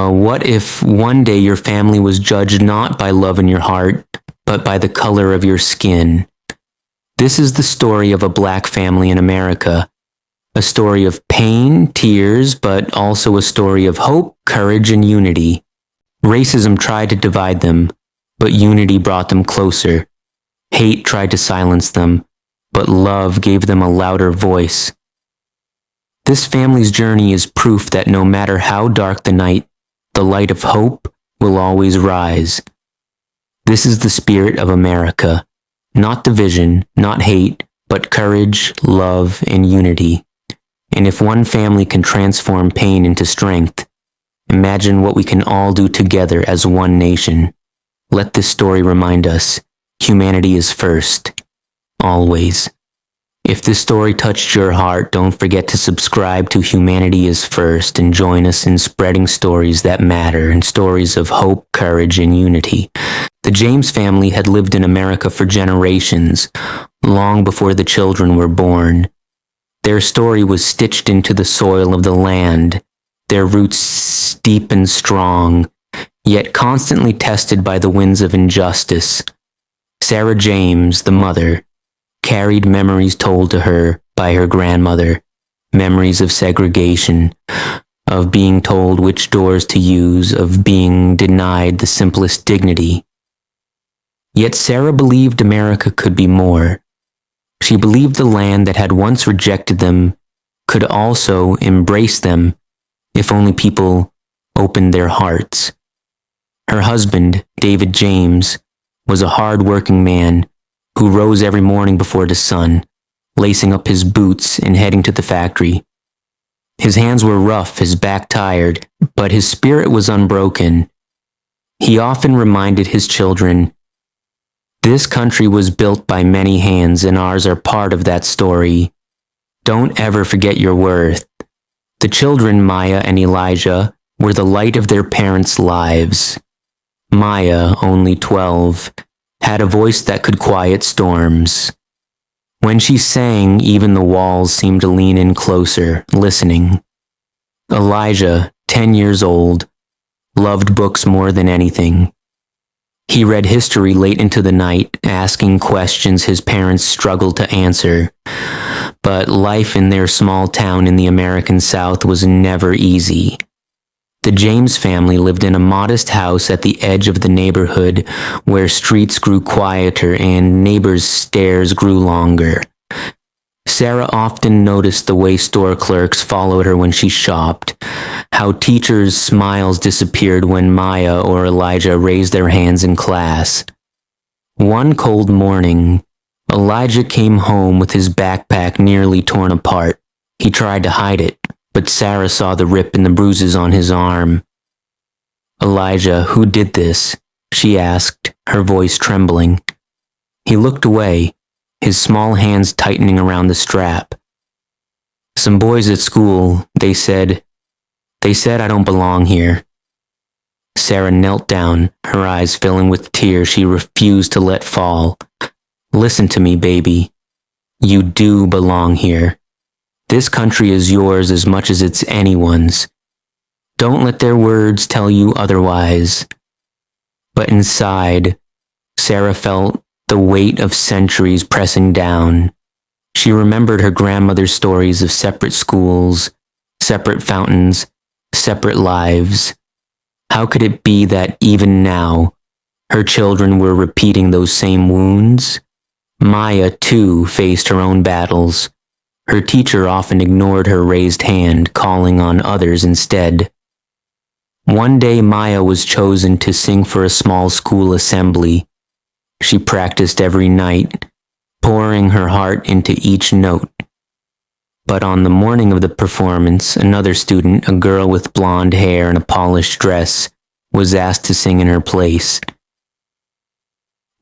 What if one day your family was judged not by love in your heart, but by the color of your skin? This is the story of a black family in America. A story of pain, tears, but also a story of hope, courage, and unity. Racism tried to divide them, but unity brought them closer. Hate tried to silence them, but love gave them a louder voice. This family's journey is proof that no matter how dark the night, the light of hope will always rise. This is the spirit of America. Not division, not hate, but courage, love, and unity. And if one family can transform pain into strength, imagine what we can all do together as one nation. Let this story remind us, humanity is first, always. If this story touched your heart, don't forget to subscribe to Humanity is First and join us in spreading stories that matter and stories of hope, courage, and unity. The James family had lived in America for generations, long before the children were born. Their story was stitched into the soil of the land, their roots deep and strong, yet constantly tested by the winds of injustice. Sarah James, the mother, carried memories told to her by her grandmother, memories of segregation, of being told which doors to use, of being denied the simplest dignity. Yet Sarah believed America could be more. She believed the land that had once rejected them could also embrace them if only people opened their hearts. Her husband, David James, was a hard-working man who rose every morning before the sun, lacing up his boots and heading to the factory. His hands were rough, his back tired, but his spirit was unbroken. He often reminded his children, "This country was built by many hands and ours are part of that story. Don't ever forget your worth." The children, Maya and Elijah, were the light of their parents' lives. Maya, only 12, had a voice that could quiet storms. When she sang, even the walls seemed to lean in closer, listening. Elijah, 10 years old, loved books more than anything. He read history late into the night, asking questions his parents struggled to answer. But life in their small town in the American South was never easy. The James family lived in a modest house at the edge of the neighborhood where streets grew quieter and neighbors' stares grew longer. Sarah often noticed the way store clerks followed her when she shopped, how teachers' smiles disappeared when Maya or Elijah raised their hands in class. One cold morning, Elijah came home with his backpack nearly torn apart. He tried to hide it, but Sarah saw the rip and the bruises on his arm. "Elijah, who did this?" she asked, her voice trembling. He looked away, his small hands tightening around the strap. "Some boys at school, they said I don't belong here." Sarah knelt down, her eyes filling with tears she refused to let fall. "Listen to me, baby. You do belong here. This country is yours as much as it's anyone's. Don't let their words tell you otherwise." But inside, Sarah felt the weight of centuries pressing down. She remembered her grandmother's stories of separate schools, separate fountains, separate lives. How could it be that even now, her children were repeating those same wounds? Maya, too, faced her own battles. Her teacher often ignored her raised hand, calling on others instead. One day Maya was chosen to sing for a small school assembly. She practiced every night, pouring her heart into each note. But on the morning of the performance, another student, a girl with blonde hair and a polished dress, was asked to sing in her place.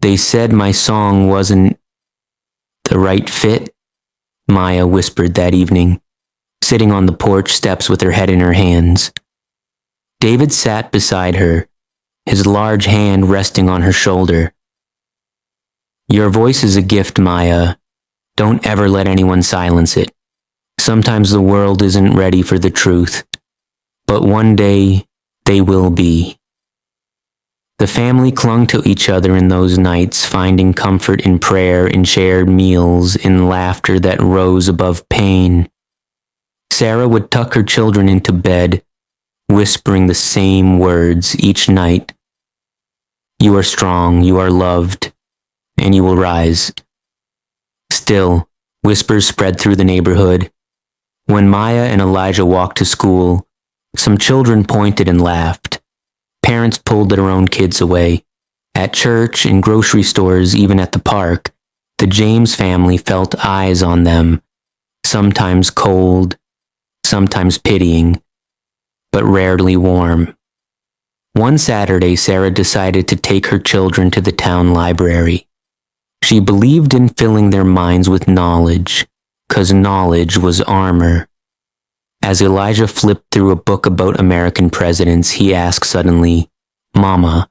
"They said my song wasn't the right fit," Maya whispered that evening, sitting on the porch steps with her head in her hands. David sat beside her, his large hand resting on her shoulder. "Your voice is a gift, Maya. Don't ever let anyone silence it. Sometimes the world isn't ready for the truth, but one day They will be. The family clung to each other in those nights, finding comfort in prayer, in shared meals, in laughter that rose above pain. Sarah would tuck her children into bed, whispering the same words each night. You are strong, you are loved, and you will rise. Still, whispers spread through the neighborhood. When Maya and Elijah walked to school, some children pointed and laughed. Parents pulled their own kids away. At church, in grocery stores, even at the park, the James family felt eyes on them, sometimes cold, sometimes pitying, but rarely warm. One Saturday, Sarah decided to take her children to the town library. She believed in filling their minds with knowledge, 'cause knowledge was armor. As Elijah flipped through a book about American presidents, he asked suddenly, Mama,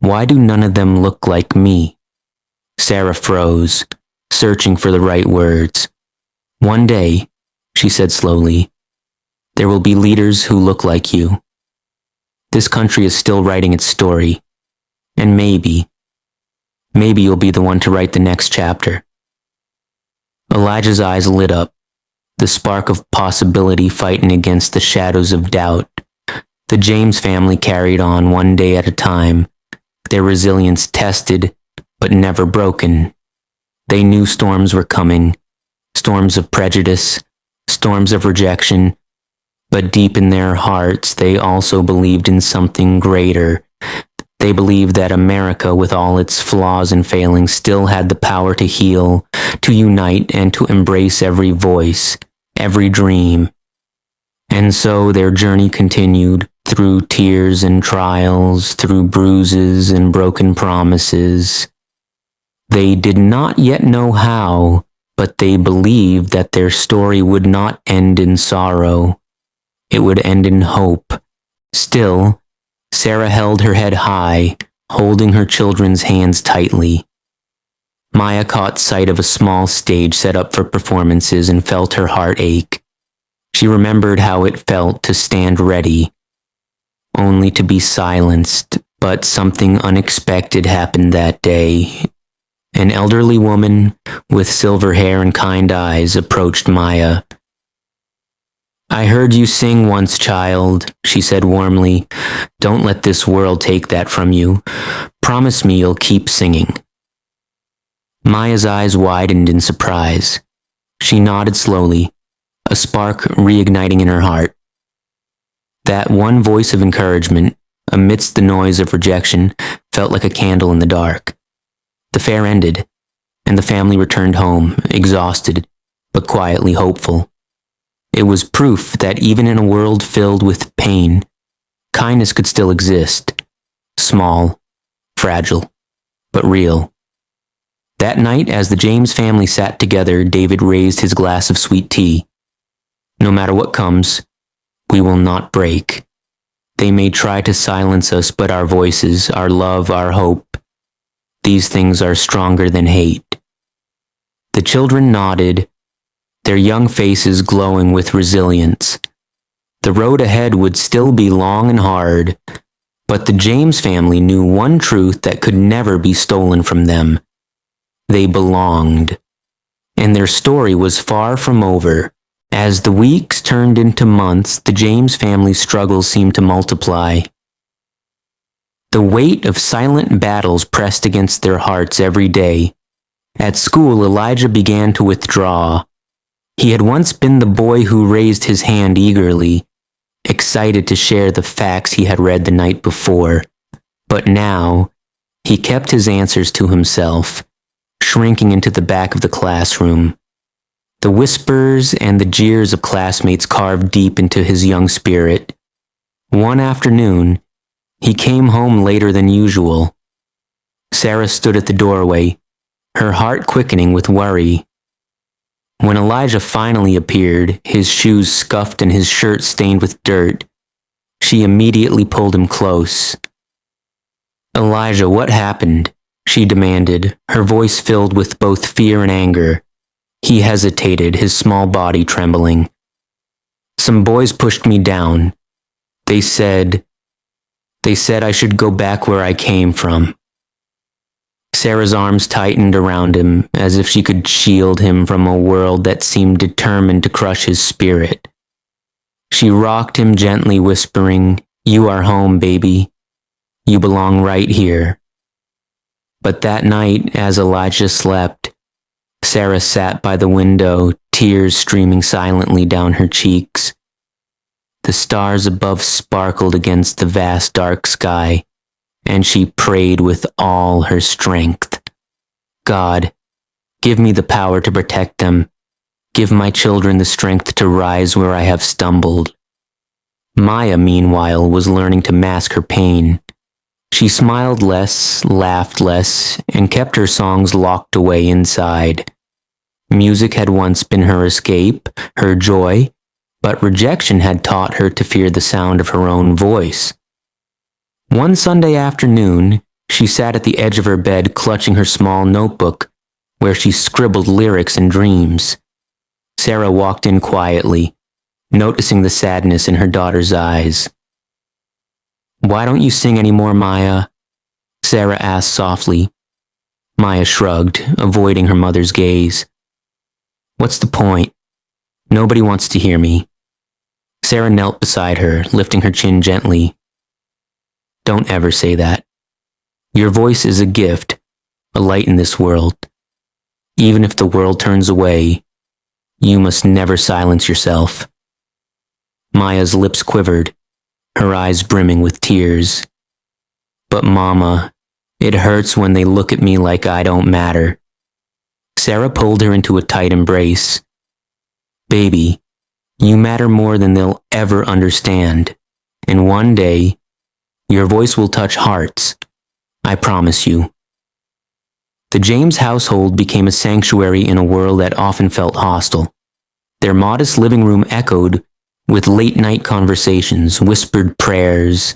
why do none of them look like me? Sarah froze, searching for the right words. One day, she said slowly, there will be leaders who look like you. This country is still writing its story, and maybe you'll be the one to write the next chapter. Elijah's eyes lit up, the spark of possibility fighting against the shadows of doubt. The James family carried on one day at a time, their resilience tested but never broken. They knew storms were coming, storms of prejudice, storms of rejection, but deep in their hearts they also believed in something greater. They believed that America, with all its flaws and failings, still had the power to heal, to unite, and to embrace every voice, every dream. And so their journey continued, through tears and trials, through bruises and broken promises. They did not yet know how, but they believed that their story would not end in sorrow. It would end in hope. Still, Sarah held her head high, holding her children's hands tightly. Maya caught sight of a small stage set up for performances and felt her heart ache. She remembered how it felt to stand ready, only to be silenced, but something unexpected happened that day. An elderly woman with silver hair and kind eyes approached Maya. I heard you sing once, child, she said warmly. Don't let this world take that from you. Promise me you'll keep singing. Maya's eyes widened in surprise. She nodded slowly, a spark reigniting in her heart. That one voice of encouragement, amidst the noise of rejection, felt like a candle in the dark. The fair ended, and the family returned home, exhausted, but quietly hopeful. It was proof that even in a world filled with pain, kindness could still exist. Small, fragile, but real. That night, as the James family sat together, David raised his glass of sweet tea. No matter what comes, we will not break. They may try to silence us, but our voices, our love, our hope, these things are stronger than hate. The children nodded, their young faces glowing with resilience. The road ahead would still be long and hard, but the James family knew one truth that could never be stolen from them. They belonged, and their story was far from over. As the weeks turned into months, the James family's struggles seemed to multiply. The weight of silent battles pressed against their hearts every day. At school, Elijah began to withdraw. He had once been the boy who raised his hand eagerly, excited to share the facts he had read the night before. But now, he kept his answers to himself, shrinking into the back of the classroom. The whispers and the jeers of classmates carved deep into his young spirit. One afternoon, he came home later than usual. Sarah stood at the doorway, her heart quickening with worry. When Elijah finally appeared, his shoes scuffed and his shirt stained with dirt, she immediately pulled him close. Elijah, what happened? She demanded, her voice filled with both fear and anger. He hesitated, his small body trembling. Some boys pushed me down. They said, They said I should go back where I came from. Sarah's arms tightened around him as if she could shield him from a world that seemed determined to crush his spirit. She rocked him gently, whispering, "You are home, baby. You belong right here." But that night, as Elijah slept, Sarah sat by the window, tears streaming silently down her cheeks. The stars above sparkled against the vast dark sky, and she prayed with all her strength. God, give me the power to protect them. Give my children the strength to rise where I have stumbled. Maya, meanwhile, was learning to mask her pain. She smiled less, laughed less, and kept her songs locked away inside. Music had once been her escape, her joy, but rejection had taught her to fear the sound of her own voice. One Sunday afternoon, she sat at the edge of her bed clutching her small notebook, where she scribbled lyrics and dreams. Sarah walked in quietly, noticing the sadness in her daughter's eyes. "Why don't you sing any more, Maya?" Sarah asked softly. Maya shrugged, avoiding her mother's gaze. "What's the point? Nobody wants to hear me." Sarah knelt beside her, lifting her chin gently. "Don't ever say that. Your voice is a gift, a light in this world. Even if the world turns away, you must never silence yourself." Maya's lips quivered, her eyes brimming with tears. "But Mama, it hurts when they look at me like I don't matter." Sarah pulled her into a tight embrace. "Baby, you matter more than they'll ever understand. And one day, your voice will touch hearts. I promise you." The James household became a sanctuary in a world that often felt hostile. Their modest living room echoed with late-night conversations, whispered prayers,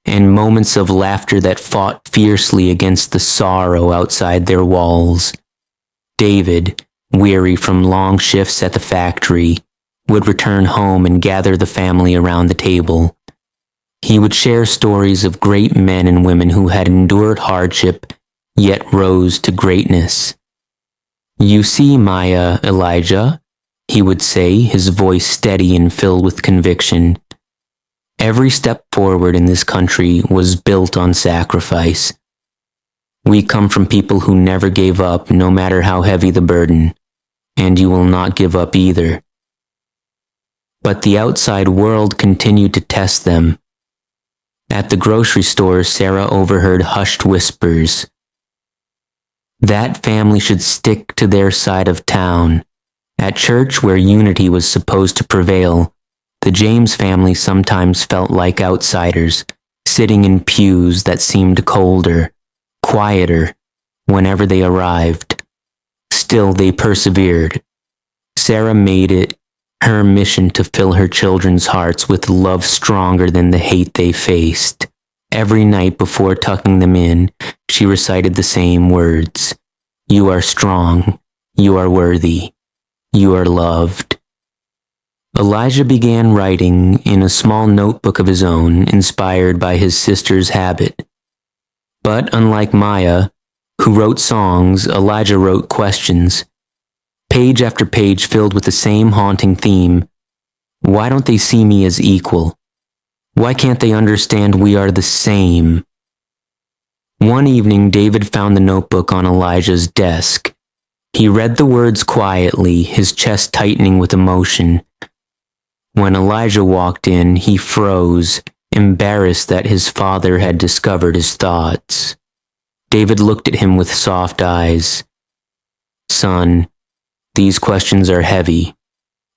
and moments of laughter that fought fiercely against the sorrow outside their walls. David, weary from long shifts at the factory, would return home and gather the family around the table. He would share stories of great men and women who had endured hardship, yet rose to greatness. "You see, Maya, Elijah," he would say, his voice steady and filled with conviction. "Every step forward in this country was built on sacrifice. We come from people who never gave up, no matter how heavy the burden, and you will not give up either." But the outside world continued to test them. At the grocery store, Sarah overheard hushed whispers. That family should stick to their side of town. At church, where unity was supposed to prevail, the James family sometimes felt like outsiders, sitting in pews that seemed colder, quieter, whenever they arrived. Still, they persevered. Sarah made it her mission to fill her children's hearts with love stronger than the hate they faced. Every night before tucking them in, she recited the same words. "You are strong. You are worthy. You are loved." Elijah began writing in a small notebook of his own, inspired by his sister's habit. But unlike Maya, who wrote songs, Elijah wrote questions. Page after page filled with the same haunting theme. Why don't they see me as equal? Why can't they understand we are the same? One evening, David found the notebook on Elijah's desk. He read the words quietly, his chest tightening with emotion. When Elijah walked in, he froze, embarrassed that his father had discovered his thoughts. David looked at him with soft eyes. "Son, these questions are heavy.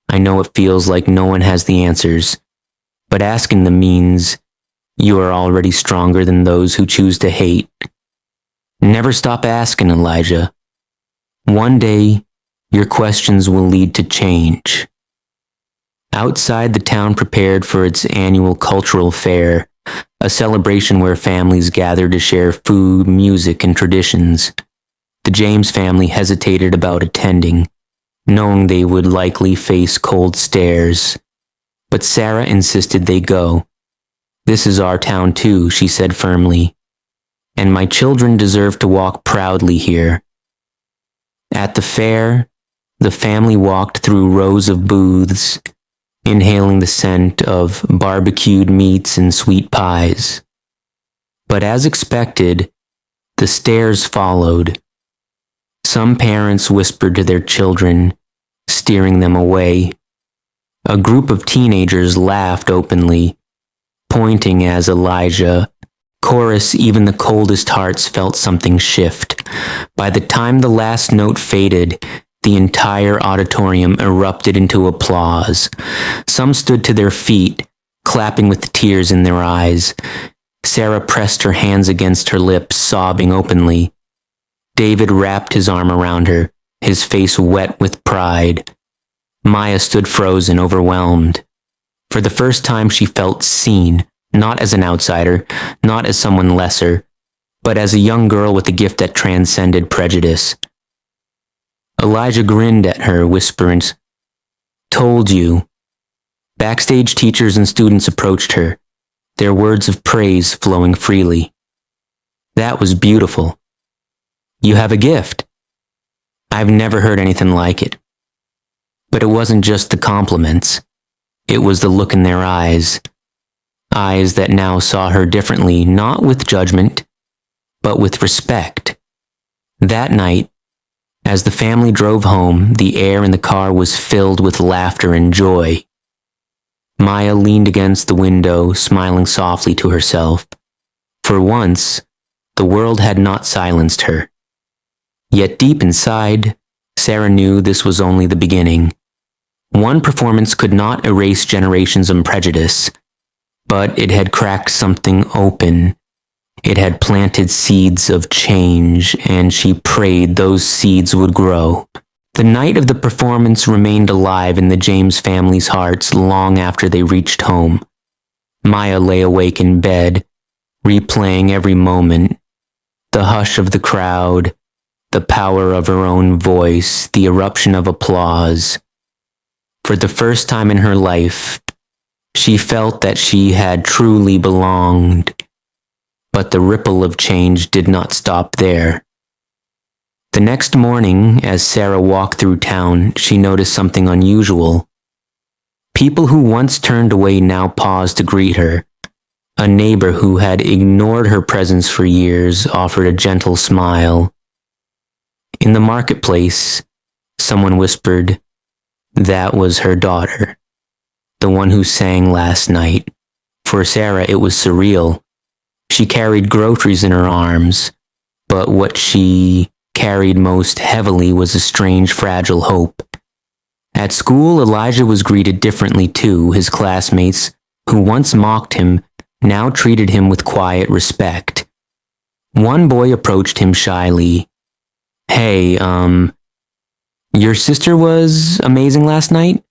I know it feels like no one has the answers, but asking them means you are already stronger than those who choose to hate. Never stop asking, Elijah. One day, your questions will lead to change." Outside, the town prepared for its annual cultural fair, a celebration where families gathered to share food, music, and traditions. The James family hesitated about attending, knowing they would likely face cold stares. But Sarah insisted they go. This is our town too, she said firmly, and my children deserve to walk proudly here. At the fair, the family walked through rows of booths, inhaling the scent of barbecued meats and sweet pies. But as expected, the stares followed. Some parents whispered to their children, steering them away. A group of teenagers laughed openly, pointing as Elijah. Chorus, even the coldest hearts felt something shift. By the time the last note faded, the entire auditorium erupted into applause. Some stood to their feet, clapping with tears in their eyes. Sarah pressed her hands against her lips, sobbing openly. David wrapped his arm around her, his face wet with pride. Maya stood frozen, overwhelmed. For the first time she felt seen, not as an outsider, not as someone lesser, but as a young girl with a gift that transcended prejudice. Elijah grinned at her, whispering, "Told you." Backstage, teachers and students approached her, their words of praise flowing freely. "That was beautiful. You have a gift. I've never heard anything like it." But it wasn't just the compliments. It was the look in their eyes. Eyes that now saw her differently, not with judgment, but with respect. That night, as the family drove home, the air in the car was filled with laughter and joy. Maya leaned against the window, smiling softly to herself. For once, the world had not silenced her. Yet deep inside, Sarah knew this was only the beginning. One performance could not erase generations of prejudice, but it had cracked something open. It had planted seeds of change, and she prayed those seeds would grow. The night of the performance remained alive in the James family's hearts long after they reached home. Maya lay awake in bed, replaying every moment. The hush of the crowd, the power of her own voice, the eruption of applause. For the first time in her life, she felt that she had truly belonged. But the ripple of change did not stop there. The next morning, as Sarah walked through town, she noticed something unusual. People who once turned away now paused to greet her. A neighbor who had ignored her presence for years offered a gentle smile. In the marketplace, someone whispered, "That was her daughter, the one who sang last night." For Sarah, it was surreal. She carried groceries in her arms, but what she carried most heavily was a strange, fragile hope. At school, Elijah was greeted differently too. His classmates, who once mocked him, now treated him with quiet respect. One boy approached him shyly. "Hey, your sister was amazing last night?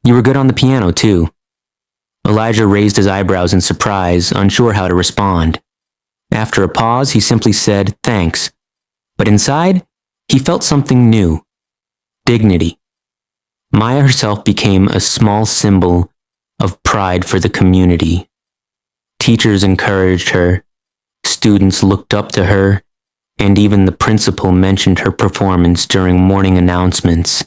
You were good on the piano too." Elijah raised his eyebrows in surprise, unsure how to respond. After a pause, he simply said, "Thanks." But inside, he felt something new. Dignity. Maya herself became a small symbol of pride for the community. Teachers encouraged her, students looked up to her, and even the principal mentioned her performance during morning announcements.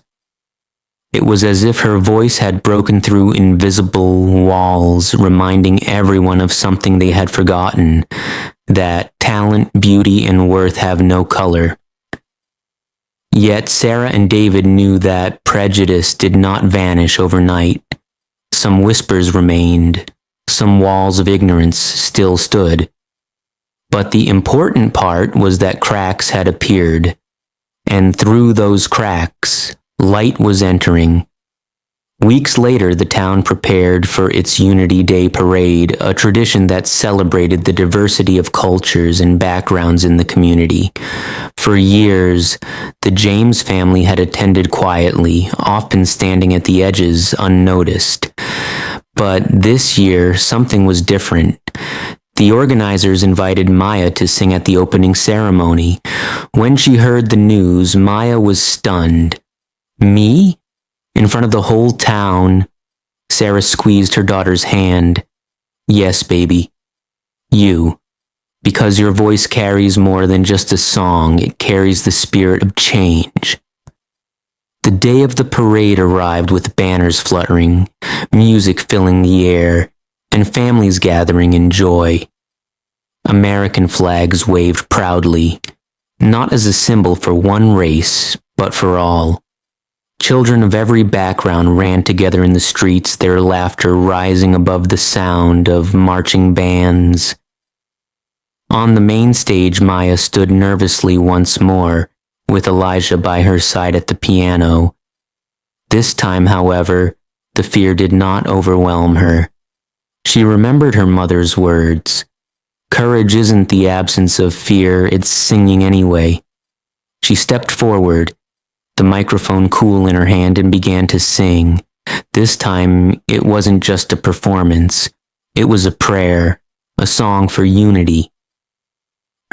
It was as if her voice had broken through invisible walls, reminding everyone of something they had forgotten, that talent, beauty, and worth have no color. Yet Sarah and David knew that prejudice did not vanish overnight. Some whispers remained, some walls of ignorance still stood. But the important part was that cracks had appeared, and through those cracks, light was entering. Weeks later, the town prepared for its Unity Day parade, a tradition that celebrated the diversity of cultures and backgrounds in the community. For years, the James family had attended quietly, often standing at the edges unnoticed. But this year, something was different. The organizers invited Maya to sing at the opening ceremony. When she heard the news, Maya was stunned. "Me? In front of the whole town?" Sarah squeezed her daughter's hand. Yes, baby. You. Because your voice carries more than just a song, it carries the spirit of change. The day of the parade arrived with banners fluttering, music filling the air, and families gathering in joy. American flags waved proudly, not as a symbol for one race, but for all. Children of every background ran together in the streets, their laughter rising above the sound of marching bands. On the main stage, Maya stood nervously once more, with Elijah by her side at the piano. This time, however, the fear did not overwhelm her. She remembered her mother's words. Courage isn't the absence of fear, it's singing anyway. She stepped forward, the microphone cool in her hand, and began to sing. This time, it wasn't just a performance. It was a prayer, a song for unity.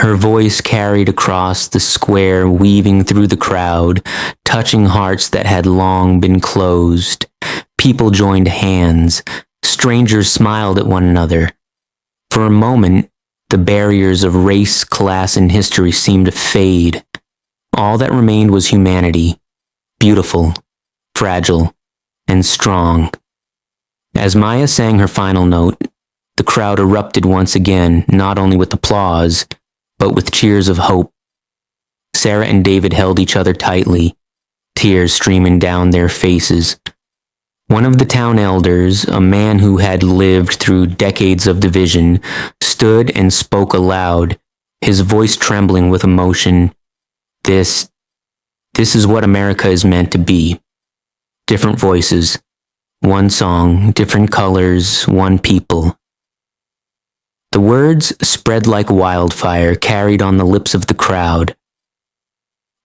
Her voice carried across the square, weaving through the crowd, touching hearts that had long been closed. People joined hands. Strangers smiled at one another. For a moment, the barriers of race, class, and history seemed to fade. All that remained was humanity, beautiful, fragile, and strong. As Maya sang her final note, the crowd erupted once again, not only with applause, but with cheers of hope. Sarah and David held each other tightly, tears streaming down their faces. One of the town elders, a man who had lived through decades of division, stood and spoke aloud, his voice trembling with emotion. This is what America is meant to be. Different voices, one song, different colors, one people. The words spread like wildfire, carried on the lips of the crowd.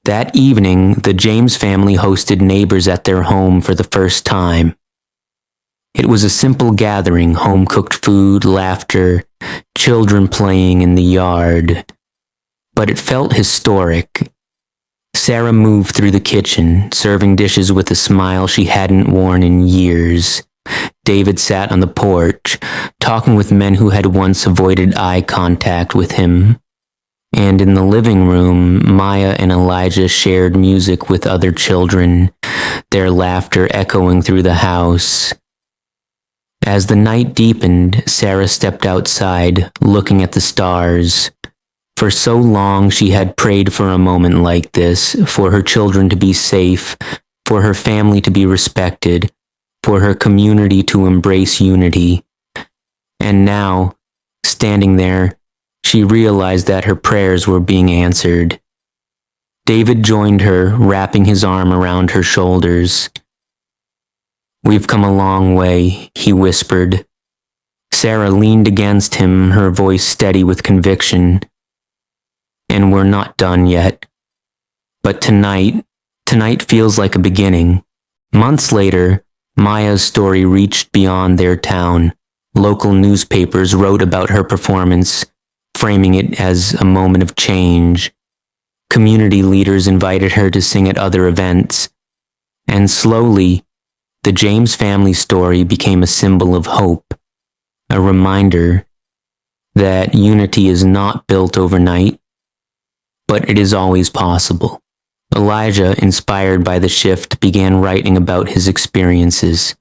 That evening, the James family hosted neighbors at their home for the first time. It was a simple gathering, home-cooked food, laughter, children playing in the yard. But it felt historic. Sarah moved through the kitchen, serving dishes with a smile she hadn't worn in years. David sat on the porch, talking with men who had once avoided eye contact with him. And in the living room, Maya and Elijah shared music with other children, their laughter echoing through the house. As the night deepened, Sarah stepped outside, looking at the stars. For so long she had prayed for a moment like this, for her children to be safe, for her family to be respected, for her community to embrace unity. And now, standing there, she realized that her prayers were being answered. David joined her, wrapping his arm around her shoulders. "We've come a long way," he whispered. Sarah leaned against him, her voice steady with conviction. "And we're not done yet. But tonight feels like a beginning." Months later, Maya's story reached beyond their town. Local newspapers wrote about her performance, framing it as a moment of change. Community leaders invited her to sing at other events. And slowly, the James family story became a symbol of hope, a reminder that unity is not built overnight, but it is always possible. Elijah, inspired by the shift, began writing about his experiences.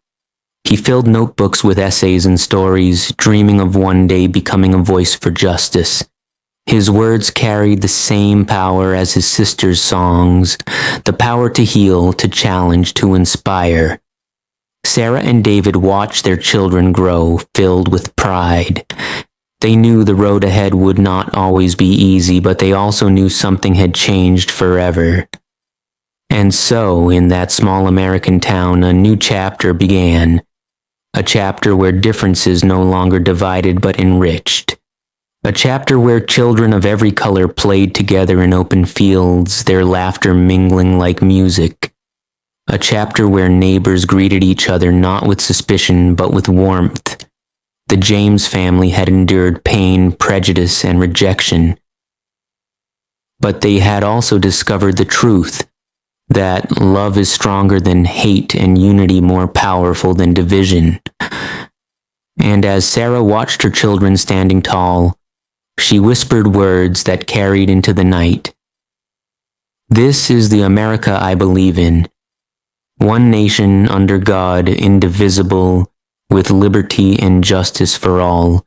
He filled notebooks with essays and stories, dreaming of one day becoming a voice for justice. His words carried the same power as his sister's songs, the power to heal, to challenge, to inspire. Sarah and David watched their children grow, filled with pride. They knew the road ahead would not always be easy, but they also knew something had changed forever. And so, in that small American town, a new chapter began. A chapter where differences no longer divided but enriched. A chapter where children of every color played together in open fields, their laughter mingling like music. A chapter where neighbors greeted each other not with suspicion but with warmth. The James family had endured pain, prejudice, and rejection. But they had also discovered the truth, that love is stronger than hate and unity more powerful than division. And as Sarah watched her children standing tall, she whispered words that carried into the night. This is the America I believe in. One nation under God, indivisible, with liberty and justice for all.